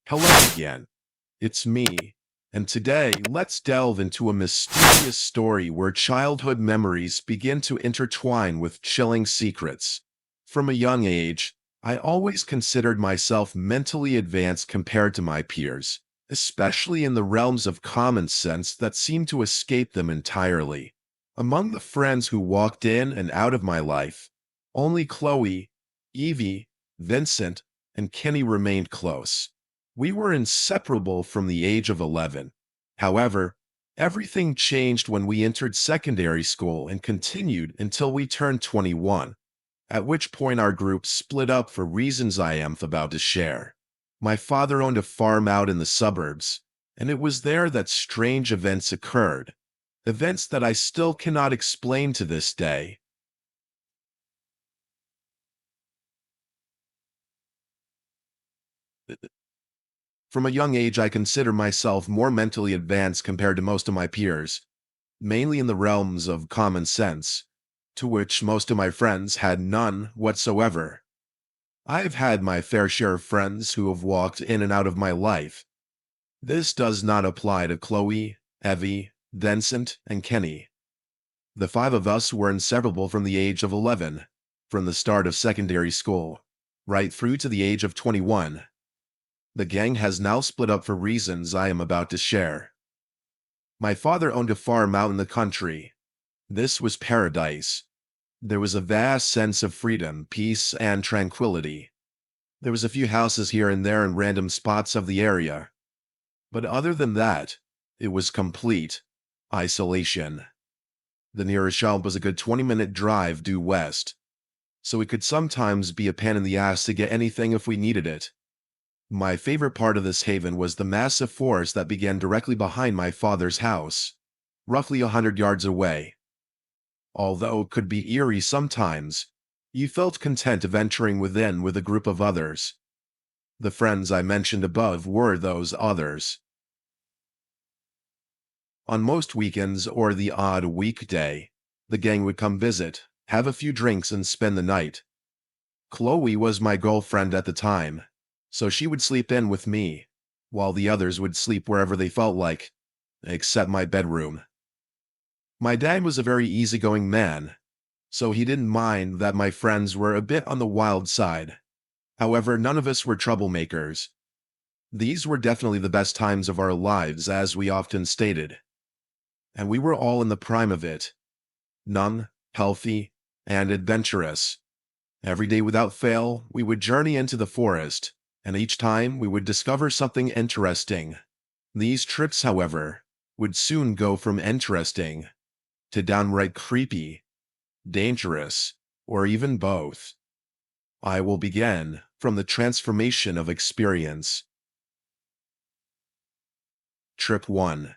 Hello again, it's me, and today let's delve into a mysterious story where childhood memories begin to intertwine with chilling secrets. From a young age, I always considered myself mentally advanced compared to my peers, especially in the realms of common sense that seemed to escape them entirely. Among the friends who walked in and out of my life, only Chloe, Evie, Vincent, and Kenny remained close. We were inseparable from the age of 11. However, everything changed when we entered secondary school and continued until we turned 21, at which point our group split up for reasons I am about to share. My father owned a farm out in the suburbs, and it was there that strange events occurred, events that I still cannot explain to this day. From a young age, I consider myself more mentally advanced compared to most of my peers, mainly in the realms of common sense, to which most of my friends had none whatsoever. I've had my fair share of friends who have walked in and out of my life. This does not apply to Chloe, Evie, Vincent, and Kenny. The five of us were inseparable from the age of 11, from the start of secondary school, right through to the age of 21. The gang has now split up for reasons I am about to share. My father owned a farm out in the country. This was paradise. There was a vast sense of freedom, peace, and tranquility. There was a few houses here and there in random spots of the area. But other than that, it was complete isolation. The nearest shop was a good 20-minute drive due west, so it could sometimes be a pain in the ass to get anything if we needed it. My favorite part of this haven was the massive forest that began directly behind my father's house, roughly 100 yards away. Although it could be eerie sometimes, you felt content of entering within with a group of others. The friends I mentioned above were those others. On most weekends or the odd weekday, the gang would come visit, have a few drinks, and spend the night. Chloe was my girlfriend at the time, so she would sleep in with me, while the others would sleep wherever they felt like, except my bedroom. My dad was a very easygoing man, so he didn't mind that my friends were a bit on the wild side. However, none of us were troublemakers. These were definitely the best times of our lives, as we often stated. And we were all in the prime of it. Young, healthy, and adventurous. Every day without fail, we would journey into the forest, and each time we would discover something interesting. These trips, however, would soon go from interesting to downright creepy, dangerous, or even both. I will begin from the transformation of experience. Trip 1.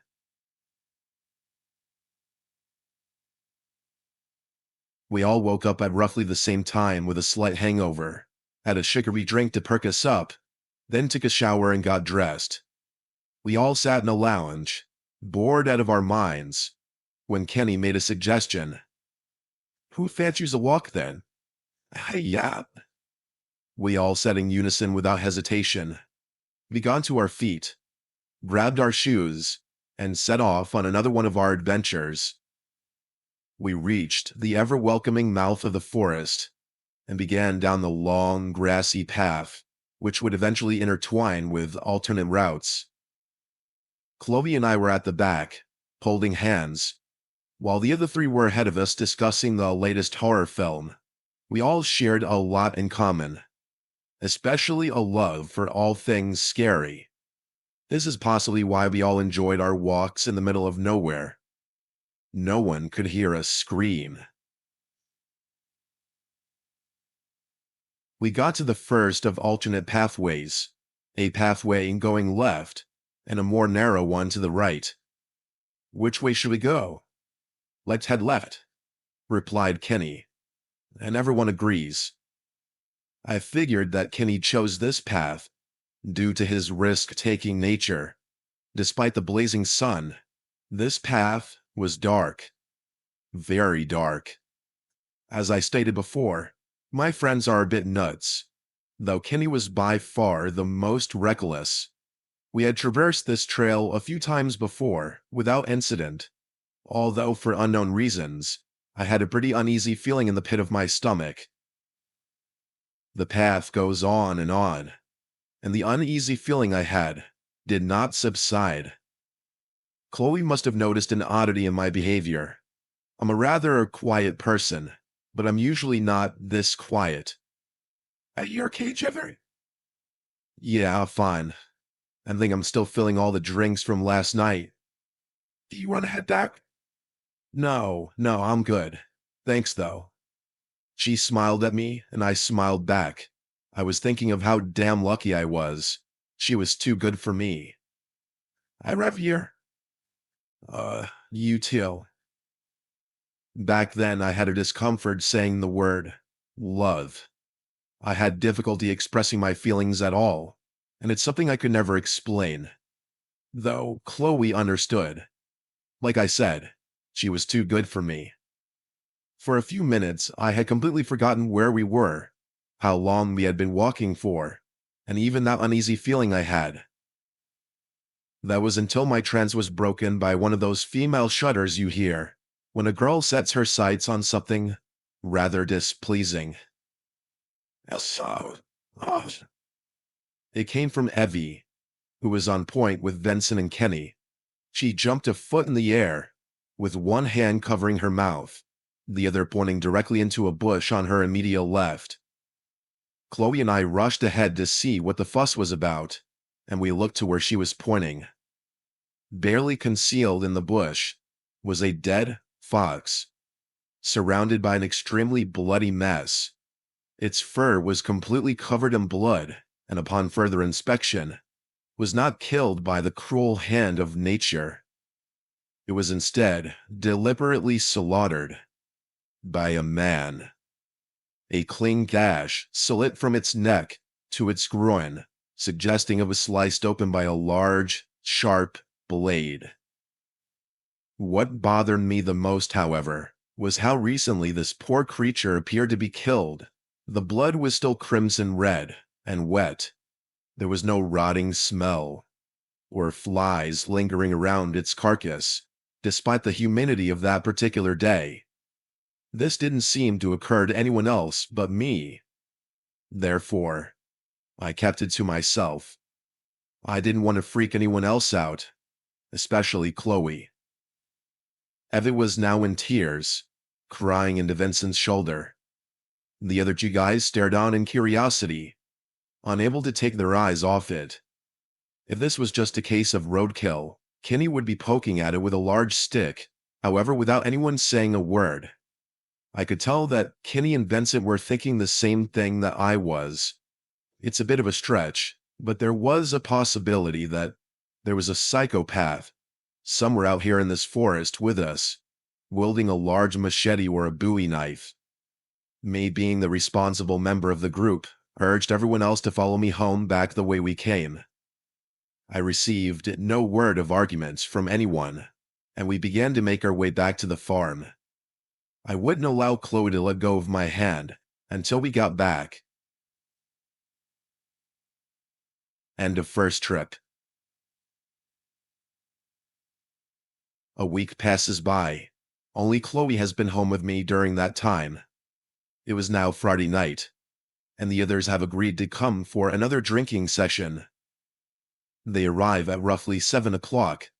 We all woke up at roughly the same time with a slight hangover, had a sugary drink to perk us up, then took a shower and got dressed. We all sat in a lounge, bored out of our minds, when Kenny made a suggestion. "Who fancies a walk then?" "Yeah." We all said in unison without hesitation. We got to our feet, grabbed our shoes, and set off on another one of our adventures. We reached the ever-welcoming mouth of the forest and began down the long, grassy path, which would eventually intertwine with alternate routes. Chloe and I were at the back, holding hands, while the other three were ahead of us discussing the latest horror film. We all shared a lot in common, especially a love for all things scary. This is possibly why we all enjoyed our walks in the middle of nowhere. No one could hear us scream. We got to the first of alternate pathways, a pathway going left and a more narrow one to the right. "Which way should we go?" "Let's head left," replied Kenny, and everyone agrees. I figured that Kenny chose this path due to his risk-taking nature. Despite the blazing sun, this path was dark, very dark. As I stated before, my friends are a bit nuts, though Kenny was by far the most reckless. We had traversed this trail a few times before, without incident, although for unknown reasons, I had a pretty uneasy feeling in the pit of my stomach. The path goes on, and the uneasy feeling I had did not subside. Chloe must have noticed an oddity in my behavior. I'm a rather quiet person, but I'm usually not this quiet. At your cage ever? Yeah, fine. I think I'm still feeling all the drinks from last night. Do you want to head back? No, I'm good. Thanks, though. She smiled at me, and I smiled back. I was thinking of how damn lucky I was. She was too good for me. I love you. You too. Back then, I had a discomfort saying the word love. I had difficulty expressing my feelings at all, and it's something I could never explain. Though Chloe understood. Like I said, she was too good for me. For a few minutes, I had completely forgotten where we were, how long we had been walking for, and even that uneasy feeling I had. That was until my trance was broken by one of those female shudders you hear when a girl sets her sights on something rather displeasing. So, oh. It came from Evie, who was on point with Vincent and Kenny. She jumped a foot in the air, with one hand covering her mouth, the other pointing directly into a bush on her immediate left. Chloe and I rushed ahead to see what the fuss was about, and we looked to where she was pointing. Barely concealed in the bush was a dead fox, surrounded by an extremely bloody mess. Its fur was completely covered in blood, and upon further inspection, was not killed by the cruel hand of nature. It was instead deliberately slaughtered by a man. A clean gash slit from its neck to its groin, suggesting it was sliced open by a large, sharp blade. What bothered me the most, however, was how recently this poor creature appeared to be killed. The blood was still crimson red and wet. There was no rotting smell or flies lingering around its carcass, despite the humidity of that particular day. This didn't seem to occur to anyone else but me. Therefore, I kept it to myself. I didn't want to freak anyone else out, especially Chloe. Evie was now in tears, crying into Vincent's shoulder. The other two guys stared on in curiosity, unable to take their eyes off it. If this was just a case of roadkill, Kenny would be poking at it with a large stick, however, without anyone saying a word. I could tell that Kenny and Vincent were thinking the same thing that I was. It's a bit of a stretch, but there was a possibility that there was a psychopath somewhere out here in this forest with us, wielding a large machete or a bowie knife. Me being the responsible member of the group, urged everyone else to follow me home back the way we came. I received no word of arguments from anyone, and we began to make our way back to the farm. I wouldn't allow Chloe to let go of my hand until we got back. End of first trip. A week passes by. Only Chloe has been home with me during that time. It was now Friday night, and the others have agreed to come for another drinking session. They arrive at roughly 7 o'clock.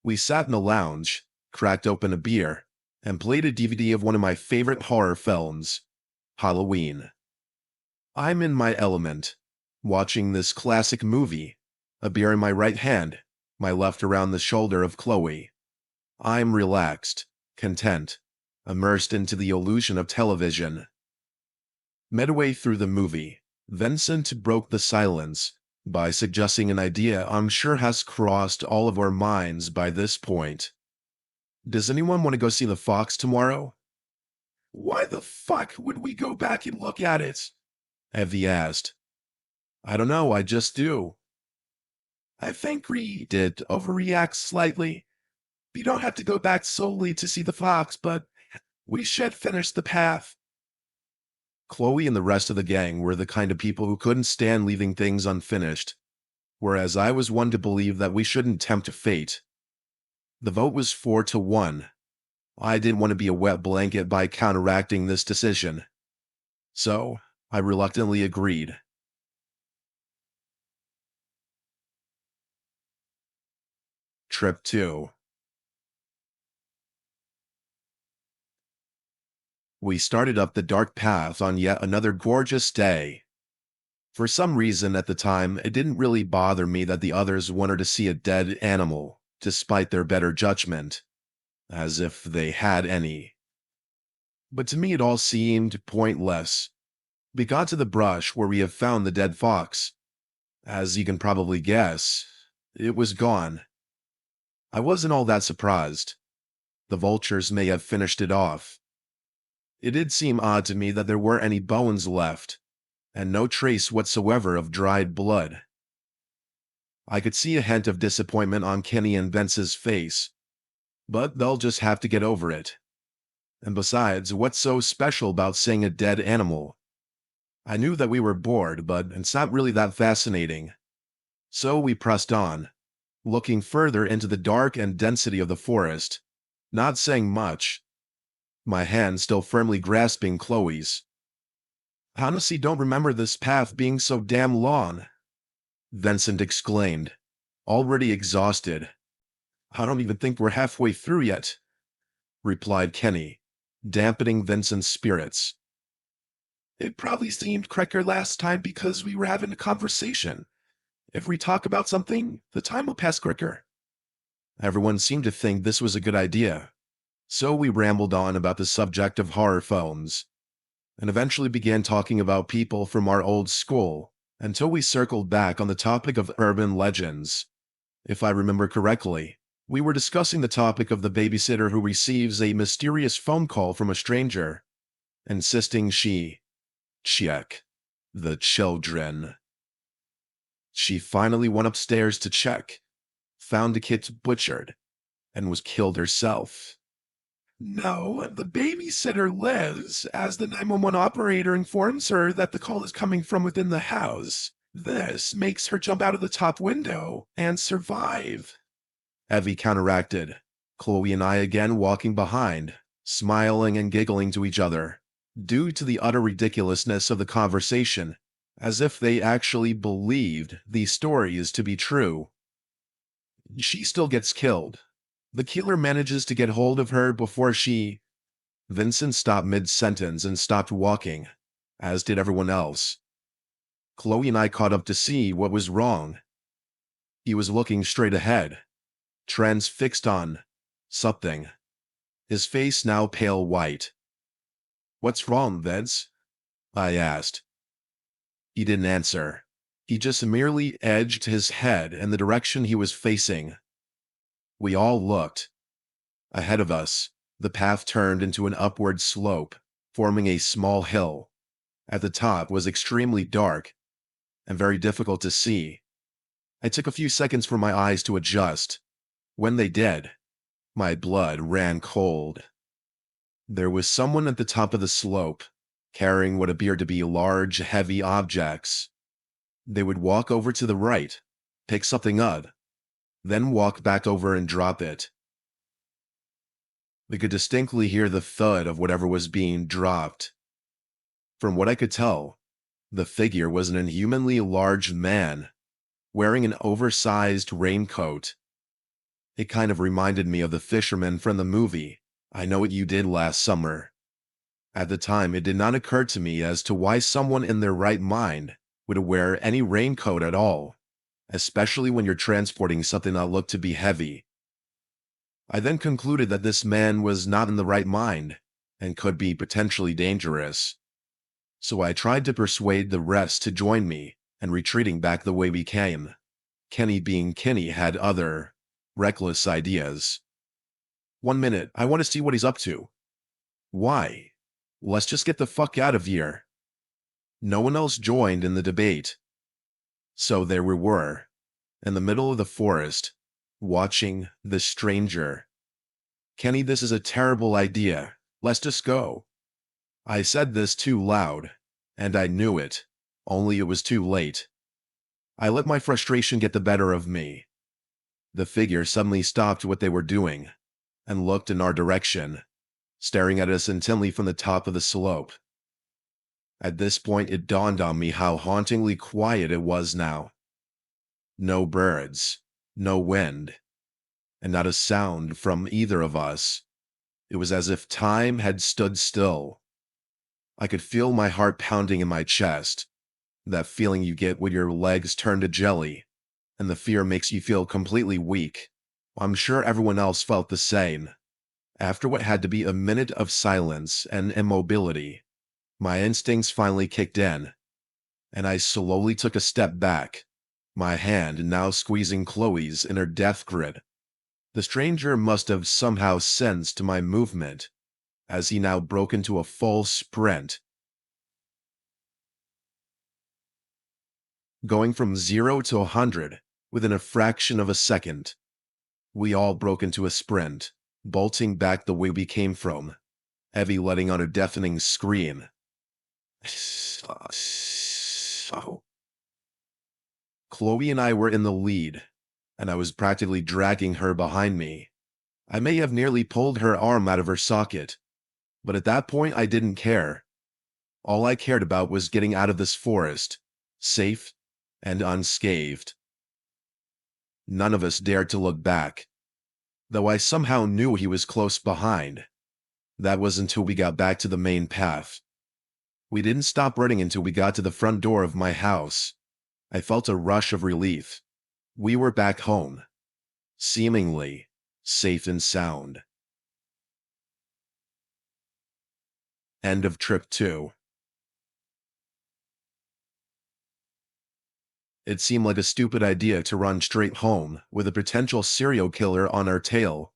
We sat in a lounge, cracked open a beer, and played a DVD of one of my favorite horror films, Halloween. I'm in my element, watching this classic movie, a beer in my right hand, my left around the shoulder of Chloe. I'm relaxed, content, immersed into the illusion of television. Midway through the movie, Vincent broke the silence by suggesting an idea I'm sure has crossed all of our minds by this point. Does anyone want to go see the fox tomorrow? Why the fuck would we go back and look at it? Evie asked. I don't know, I just do. I think we did overreact slightly. We don't have to go back solely to see the fox, but we should finish the path. Chloe and the rest of the gang were the kind of people who couldn't stand leaving things unfinished. whereas I was one to believe that we shouldn't tempt fate. The vote was 4-1. I didn't want to be a wet blanket by counteracting this decision, so I reluctantly agreed. Trip 2. We started up the dark path on yet another gorgeous day. For some reason at the time, it didn't really bother me that the others wanted to see a dead animal, despite their better judgment, as if they had any. But to me it all seemed pointless. We got to the brush where we have found the dead fox. As you can probably guess, it was gone. I wasn't all that surprised. The vultures may have finished it off. It did seem odd to me that there weren't any bones left, and no trace whatsoever of dried blood. I could see a hint of disappointment on Kenny and Vince's face, but they'll just have to get over it. And besides, what's so special about seeing a dead animal? I knew that we were bored, but it's not really that fascinating. So we pressed on, looking further into the dark and density of the forest, not saying much, my hand still firmly grasping Chloe's. "I honestly don't remember this path being so damn long," Vincent exclaimed, already exhausted. "I don't even think we're halfway through yet," replied Kenny, dampening Vincent's spirits. "It probably seemed quicker last time because we were having a conversation. If we talk about something, the time will pass quicker." Everyone seemed to think this was a good idea, so we rambled on about the subject of horror films, and eventually began talking about people from our old school, until we circled back on the topic of urban legends. If I remember correctly, we were discussing the topic of the babysitter who receives a mysterious phone call from a stranger, insisting she check the children. She finally went upstairs to check, found the kids butchered, and was killed herself. "No, the babysitter lives, as the 911 operator informs her that the call is coming from within the house. This makes her jump out of the top window and survive," Evie counteracted, Chloe and I again walking behind, smiling and giggling to each other, due to the utter ridiculousness of the conversation, as if they actually believed these stories to be true. She still gets killed. The killer manages to get hold of her before she... Vincent stopped mid-sentence and stopped walking, as did everyone else. Chloe and I caught up to see what was wrong. He was looking straight ahead, transfixed on something, his face now pale white. "What's wrong, Vince?" I asked. He didn't answer. He just merely edged his head in the direction he was facing. We all looked. Ahead of us, the path turned into an upward slope, forming a small hill. At the top was extremely dark and very difficult to see. I took a few seconds for my eyes to adjust. When they did, my blood ran cold. There was someone at the top of the slope, carrying what appeared to be large, heavy objects. They would walk over to the right, pick something up, then walk back over and drop it. We could distinctly hear the thud of whatever was being dropped. From what I could tell, the figure was an inhumanly large man, wearing an oversized raincoat. It kind of reminded me of the fisherman from the movie I Know What You Did Last Summer. At the time, it did not occur to me as to why someone in their right mind would wear any raincoat at all, especially when you're transporting something that looked to be heavy. I then concluded that this man was not in the right mind and could be potentially dangerous. So I tried to persuade the rest to join me and retreating back the way we came. Kenny, being Kenny, had other reckless ideas. "1 minute, I want to see what he's up to." "Why? Let's just get the fuck out of here." No one else joined in the debate. So there we were, in the middle of the forest, watching the stranger. "Kenny, this is a terrible idea. Let's just go." I said this too loud, and I knew it, only it was too late. I let my frustration get the better of me. The figure suddenly stopped what they were doing and looked in our direction, staring at us intently from the top of the slope. At this point, it dawned on me how hauntingly quiet it was now. No birds, no wind, and not a sound from either of us. It was as if time had stood still. I could feel my heart pounding in my chest, that feeling you get when your legs turn to jelly, and the fear makes you feel completely weak. I'm sure everyone else felt the same. After what had to be a minute of silence and immobility, my instincts finally kicked in, and I slowly took a step back, my hand now squeezing Chloe's in her death grip. The stranger must have somehow sensed my movement, as he now broke into a full sprint, going from 0 to 100 within a fraction of a second. We all broke into a sprint, bolting back the way we came from, Evie letting out a deafening scream. Chloe and I were in the lead, and I was practically dragging her behind me. I may have nearly pulled her arm out of her socket, but at that point I didn't care. All I cared about was getting out of this forest, safe and unscathed. None of us dared to look back, though I somehow knew he was close behind. That was until we got back to the main path. We didn't stop running until we got to the front door of my house. I felt a rush of relief. We were back home, seemingly safe and sound. End of trip 2. It seemed like a stupid idea to run straight home with a potential serial killer on our tail,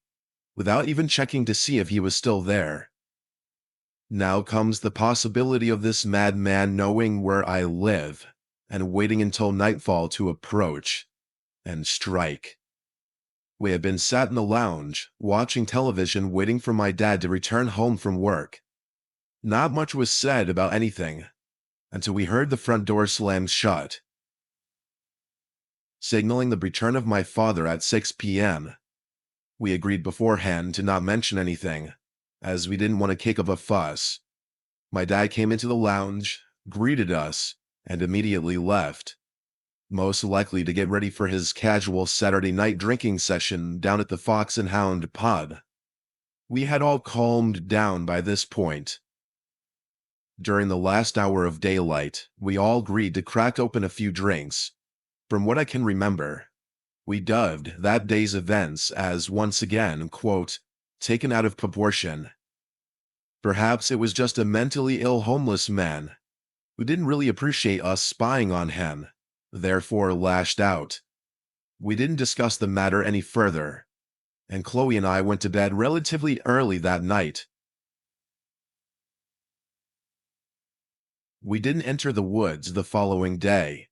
without even checking to see if he was still there. Now comes the possibility of this madman knowing where I live and waiting until nightfall to approach and strike. We had been sat in the lounge, watching television, waiting for my dad to return home from work. Not much was said about anything until we heard the front door slam shut, signaling the return of my father at 6 p.m. We agreed beforehand to not mention anything, as we didn't want to kick up a fuss. My dad came into the lounge, greeted us, and immediately left, most likely to get ready for his casual Saturday night drinking session down at the Fox and Hound pub. We had all calmed down by this point. During the last hour of daylight, we all agreed to crack open a few drinks. From what I can remember, we dubbed that day's events as once again, quote, taken out of proportion. Perhaps it was just a mentally ill homeless man who didn't really appreciate us spying on him, therefore lashed out. We didn't discuss the matter any further, and Chloe and I went to bed relatively early that night. We didn't enter the woods the following day.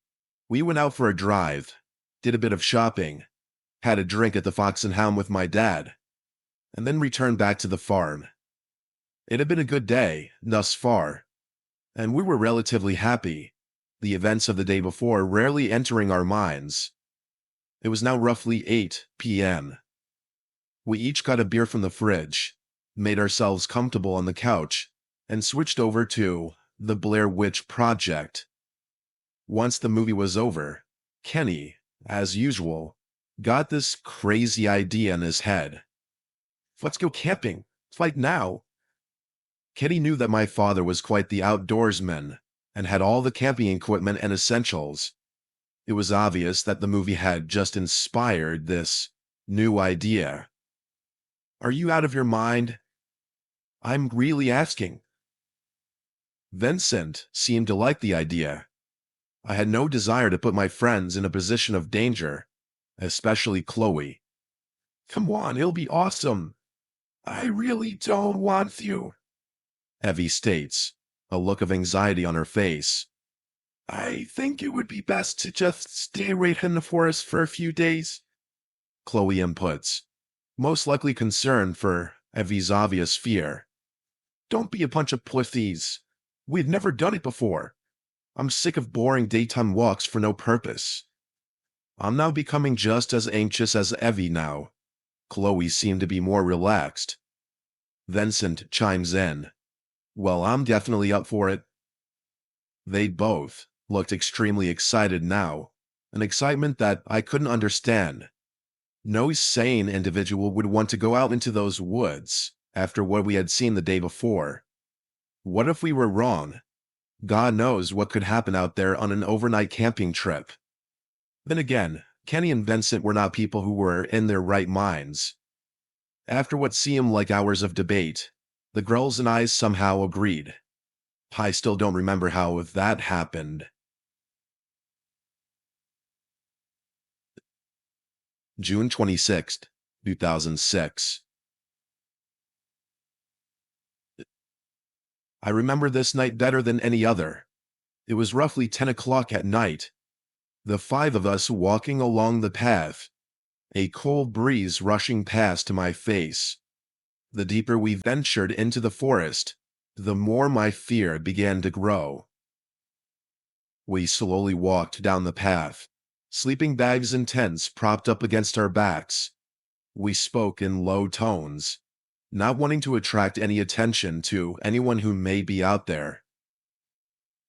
We went out for a drive, did a bit of shopping, had a drink at the Fox and Hound with my dad, and then returned back to the farm. It had been a good day, thus far, and we were relatively happy, the events of the day before rarely entering our minds. It was now roughly 8 p.m. We each got a beer from the fridge, made ourselves comfortable on the couch, and switched over to The Blair Witch Project. Once the movie was over, Kenny, as usual, got this crazy idea in his head. Let's go camping. It's like now. Kenny knew that my father was quite the outdoorsman and had all the camping equipment and essentials. It was obvious that the movie had just inspired this new idea. Are you out of your mind? I'm really asking. Vincent seemed to like the idea. I had no desire to put my friends in a position of danger, especially Chloe. Come on, it'll be awesome. I really don't want you, Evie states, a look of anxiety on her face. I think it would be best to just stay right in the forest for a few days, Chloe inputs, most likely concerned for Evie's obvious fear. Don't be a bunch of pussies. We've never done it before. I'm sick of boring daytime walks for no purpose. I'm now becoming just as anxious as Evie now. Chloe seemed to be more relaxed. Vincent chimes in. Well, I'm definitely up for it. They both looked extremely excited now, an excitement that I couldn't understand. No sane individual would want to go out into those woods after what we had seen the day before. What if we were wrong? God knows what could happen out there on an overnight camping trip. Then again, Kenny and Vincent were not people who were in their right minds. After what seemed like hours of debate, the girls and I somehow agreed. I still don't remember how that happened. June 26th, 2006. I remember this night better than any other. It was roughly 10 o'clock at night. The five of us walking along the path, a cold breeze rushing past to my face. The deeper we ventured into the forest, the more my fear began to grow. We slowly walked down the path, sleeping bags and tents propped up against our backs. We spoke in low tones, not wanting to attract any attention to anyone who may be out there.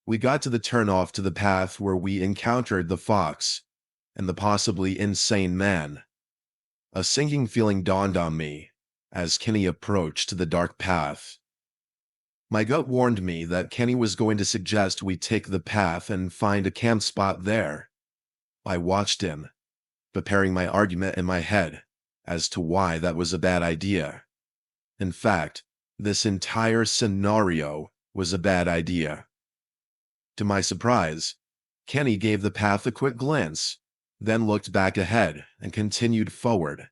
We got to the turnoff to the path where we encountered the fox and the possibly insane man. A sinking feeling dawned on me as Kenny approached the dark path. My gut warned me that Kenny was going to suggest we take the path and find a camp spot there. I watched him, preparing my argument in my head as to why that was a bad idea. In fact, this entire scenario was a bad idea. To my surprise, Kenny gave the path a quick glance, then looked back ahead and continued forward.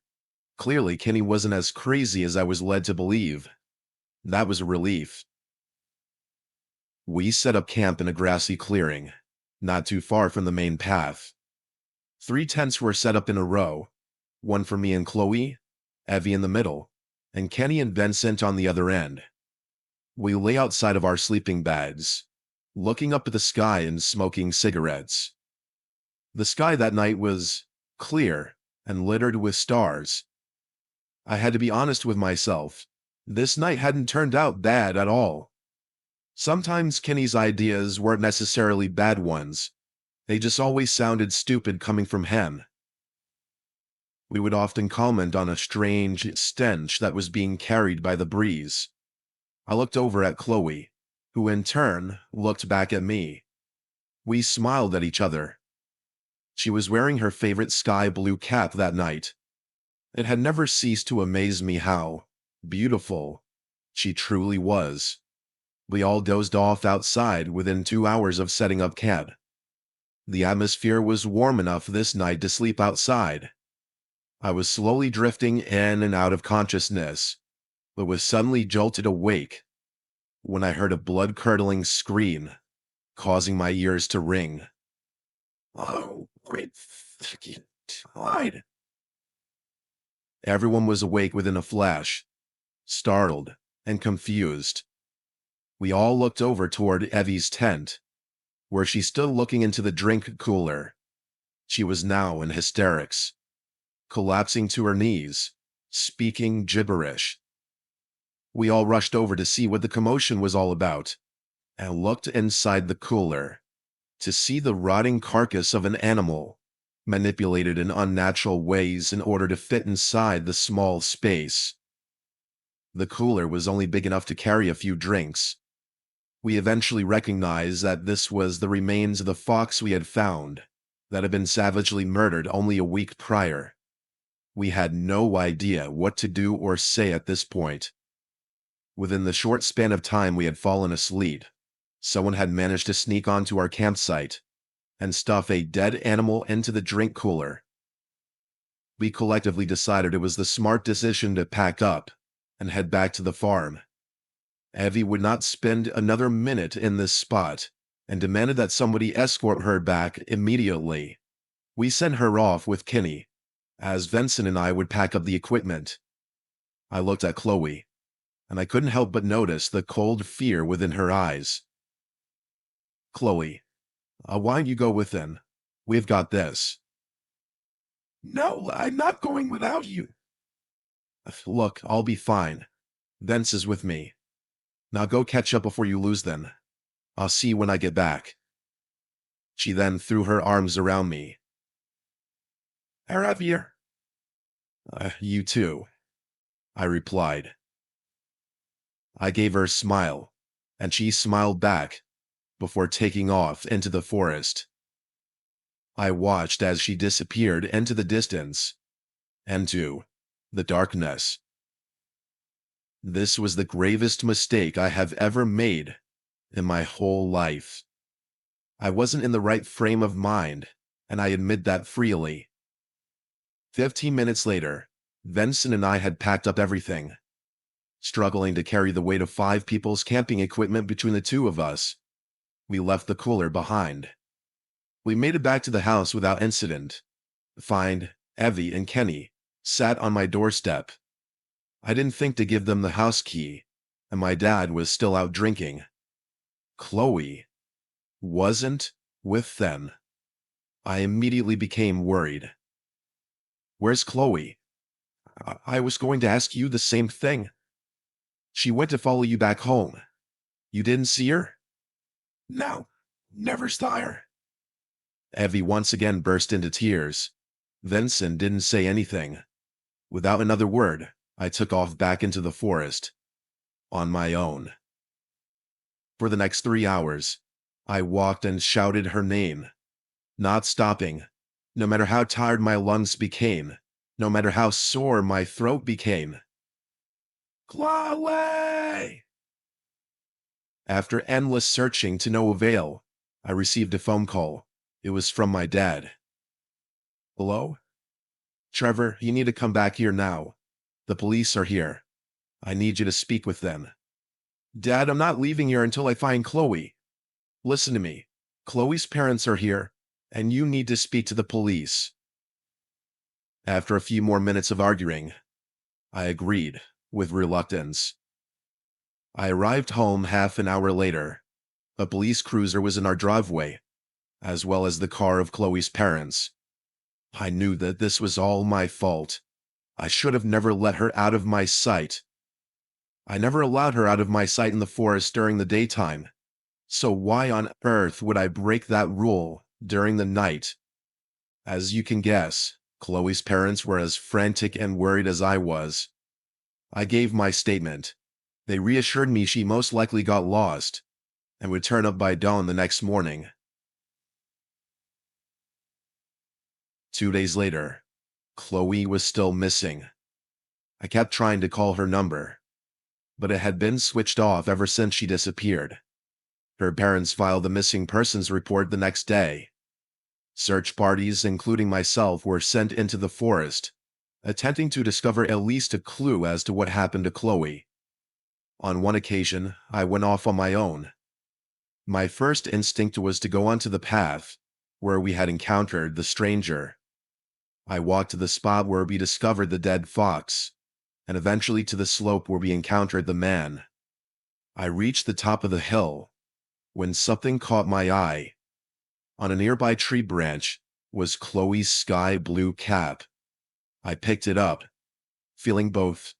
Clearly, Kenny wasn't as crazy as I was led to believe. That was a relief. We set up camp in a grassy clearing, not too far from the main path. 3 tents were set up in a row, one for me and Chloe, Evie in the middle, and Kenny and Vincent on the other end. We lay outside of our sleeping bags, looking up at the sky and smoking cigarettes. The sky that night was clear and littered with stars. I had to be honest with myself. This night hadn't turned out bad at all. Sometimes Kenny's ideas weren't necessarily bad ones. They just always sounded stupid coming from him. We would often comment on a strange stench that was being carried by the breeze. I looked over at Chloe, who in turn looked back at me. We smiled at each other. She was wearing her favorite sky blue cap that night. It had never ceased to amaze me how beautiful she truly was. We all dozed off outside within 2 hours of setting up camp. The atmosphere was warm enough this night to sleep outside. I was slowly drifting in and out of consciousness, but was suddenly jolted awake when I heard a blood-curdling scream, causing my ears to ring. Oh, great fucking tide. Everyone was awake within a flash, startled and confused. We all looked over toward Evie's tent, where she stood looking into the drink cooler. She was now in hysterics, collapsing to her knees, speaking gibberish. We all rushed over to see what the commotion was all about, and looked inside the cooler to see the rotting carcass of an animal, manipulated in unnatural ways in order to fit inside the small space. The cooler was only big enough to carry a few drinks. We eventually recognized that this was the remains of the fox we had found, that had been savagely murdered only a week prior. We had no idea what to do or say at this point. Within the short span of time we had fallen asleep, someone had managed to sneak onto our campsite and stuff a dead animal into the drink cooler. We collectively decided it was the smart decision to pack up and head back to the farm. Evie would not spend another minute in this spot and demanded that somebody escort her back immediately. We sent her off with Kenny, as Vincent and I would pack up the equipment. I looked at Chloe, and I couldn't help but notice the cold fear within her eyes. Chloe, why don't you go within? We've got this. No, I'm not going without you. Look, I'll be fine. Vince is with me. Now go catch up before you lose them. I'll see you when I get back. She then threw her arms around me. Aravier. You too, I replied. I gave her a smile, and she smiled back before taking off into the forest. I watched as she disappeared into the distance, into the darkness. This was the gravest mistake I have ever made in my whole life. I wasn't in the right frame of mind, and I admit that freely. 15 minutes later, Vincent and I had packed up everything, struggling to carry the weight of 5 people's camping equipment between the two of us. We left the cooler behind. We made it back to the house without incident. Find Evie and Kenny sat on my doorstep. I didn't think to give them the house key, and my dad was still out drinking. Chloe wasn't with them. I immediately became worried. Where's Chloe? I was going to ask you the same thing. She went to follow you back home. You didn't see her? No, never saw her. Evie once again burst into tears. Vincent didn't say anything. Without another word, I took off back into the forest, on my own. For the next 3 hours, I walked and shouted her name, not stopping, no matter how tired my lungs became, no matter how sore my throat became. Chloe! After endless searching to no avail, I received a phone call. It was from my dad. Hello? Trevor, you need to come back here now. The police are here. I need you to speak with them. Dad, I'm not leaving here until I find Chloe. Listen to me. Chloe's parents are here, and you need to speak to the police. After a few more minutes of arguing, I agreed, with reluctance. I arrived home half an hour later. A police cruiser was in our driveway, as well as the car of Chloe's parents. I knew that this was all my fault. I should have never let her out of my sight. I never allowed her out of my sight in the forest during the daytime. So why on earth would I break that rule during the night? As you can guess, Chloe's parents were as frantic and worried as I was. I gave my statement. They reassured me she most likely got lost and would turn up by dawn the next morning. 2 days later, Chloe was still missing. I kept trying to call her number, but it had been switched off ever since she disappeared. Her parents filed a missing persons report the next day. Search parties, including myself, were sent into the forest, attempting to discover at least a clue as to what happened to Chloe. On one occasion, I went off on my own. My first instinct was to go onto the path where we had encountered the stranger. I walked to the spot where we discovered the dead fox, and eventually to the slope where we encountered the man. I reached the top of the hill when something caught my eye. On a nearby tree branch was Chloe's sky blue cap. I picked it up, feeling both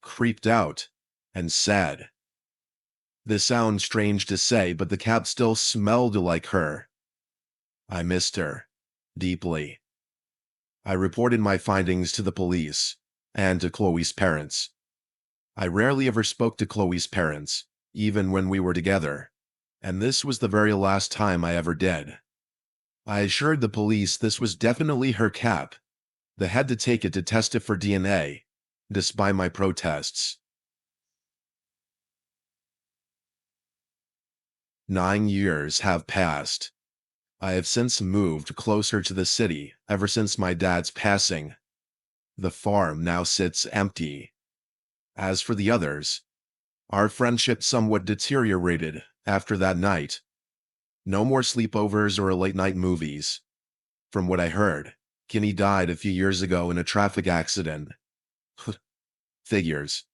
creeped out and sad. This sounds strange to say, but the cap still smelled like her. I missed her deeply. I reported my findings to the police and to Chloe's parents. I rarely ever spoke to Chloe's parents, even when we were together, and this was the very last time I ever did. I assured the police this was definitely her cap. They had to take it to test it for DNA, despite my protests. 9 years have passed. I have since moved closer to the city ever since my dad's passing. The farm now sits empty. As for the others, our friendship somewhat deteriorated after that night. No more sleepovers or late-night movies. From what I heard, Kenny died a few years ago in a traffic accident. Figures.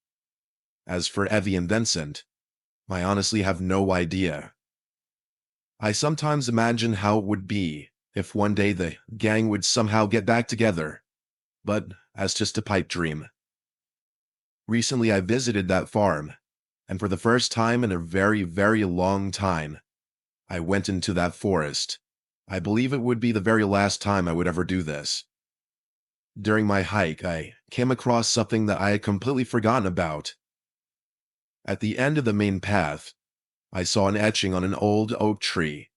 As for Evie and Vincent, I honestly have no idea. I sometimes imagine how it would be if one day the gang would somehow get back together but as just a pipe dream. Recently, I visited that farm, and for the first time in a very, very long time, I went into that forest. I believe it would be the very last time I would ever do this. During my hike, I came across something that I had completely forgotten about. At the end of the main path, I saw an etching on an old oak tree.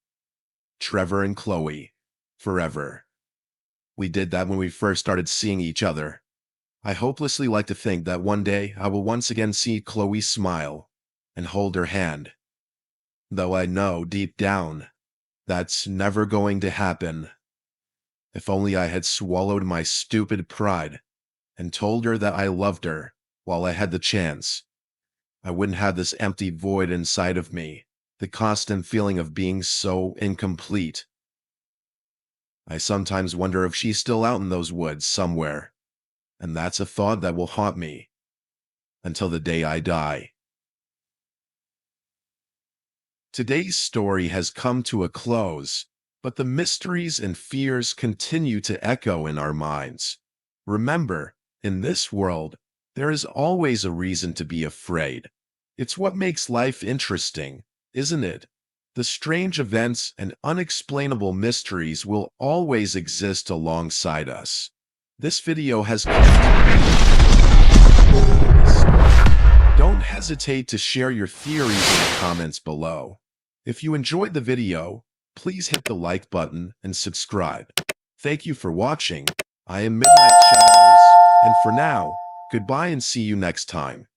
Trevor and Chloe, forever. We did that when we first started seeing each other. I hopelessly like to think that one day I will once again see Chloe smile and hold her hand. Though I know deep down that's never going to happen. If only I had swallowed my stupid pride and told her that I loved her while I had the chance. I wouldn't have this empty void inside of me, the constant feeling of being so incomplete. I sometimes wonder if she's still out in those woods somewhere, and that's a thought that will haunt me until the day I die. Today's story has come to a close, but the mysteries and fears continue to echo in our minds. Remember, in this world, there is always a reason to be afraid. It's what makes life interesting, isn't it? The strange events and unexplainable mysteries will always exist alongside us. This video has come to. Don't hesitate to share your theories in the comments below. If you enjoyed the video, please hit the like button and subscribe. Thank you for watching. I am Midnight Shadows, and for now, goodbye and see you next time.